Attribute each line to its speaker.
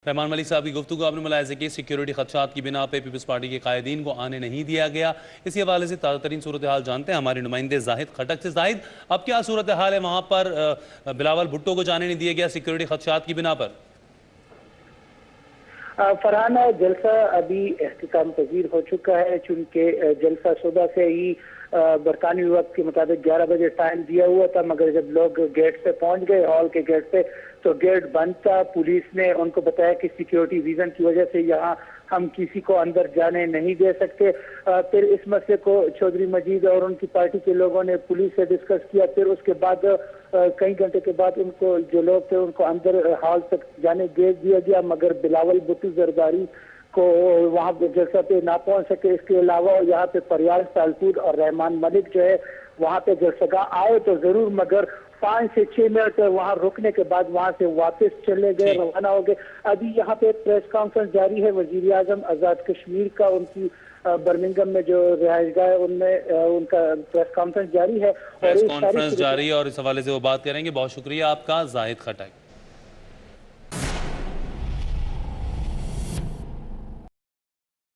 Speaker 1: रहमान मलिक साहब की गुफ्तगू आपने मुलाहिज़ा की सिक्योरिटी खदशात की बिना पे पीपल्स पार्टी के कायदीन को आने नहीं दिया गया। इसी हवाले से ताज़ा तरीन सूरत हाल जानते हैं हमारे नुमाइंदे जाहिद खटक से। जाहिद, अब क्या सूरत हाल है वहाँ पर? बिलावल भुट्टो को जाने नहीं दिया गया सिक्योरिटी खदशात की बिना पर।
Speaker 2: फरहान, जलसा अभी इख्तिताम पजीर हो चुका है, चूंकि जलसा सुबह से ही बरतानवी वक्त के मुताबिक 11 बजे टाइम दिया हुआ था, मगर जब लोग गेट पे पहुंच गए, हॉल के गेट पे, तो गेट बंद था। पुलिस ने उनको बताया कि सिक्योरिटी रीजन की वजह से यहाँ हम किसी को अंदर जाने नहीं दे सकते। फिर इस मसले को चौधरी मजीद और उनकी पार्टी के लोगों ने पुलिस से डिस्कस किया। फिर उसके बाद कई घंटे के बाद उनको, जो लोग थे, उनको अंदर हॉल तक जाने दे दिया गया, मगर बिलावल भुट्टो जरदारी को वहाँ जलसा पे ना पहुंच सके। इसके अलावा यहाँ पे फरियाद सालपूर और रहमान मलिक जो है वहाँ पे जलसगा आए तो जरूर, मगर 5 से 6 मिनट वहाँ रुकने के बाद वहाँ से वापस चले गए, रवाना हो गए। अभी यहाँ पे प्रेस कॉन्फ्रेंस जारी है वजीर आजम आजाद कश्मीर का, उनकी बर्मिंघम में जो रिहाइशगाह है उनमें उनका प्रेस कॉन्फ्रेंस जारी है।
Speaker 1: प्रेस कॉन्फ्रेंस जारी है और इस हवाले से वो बात करेंगे। बहुत शुक्रिया आपका जाहिद खटक।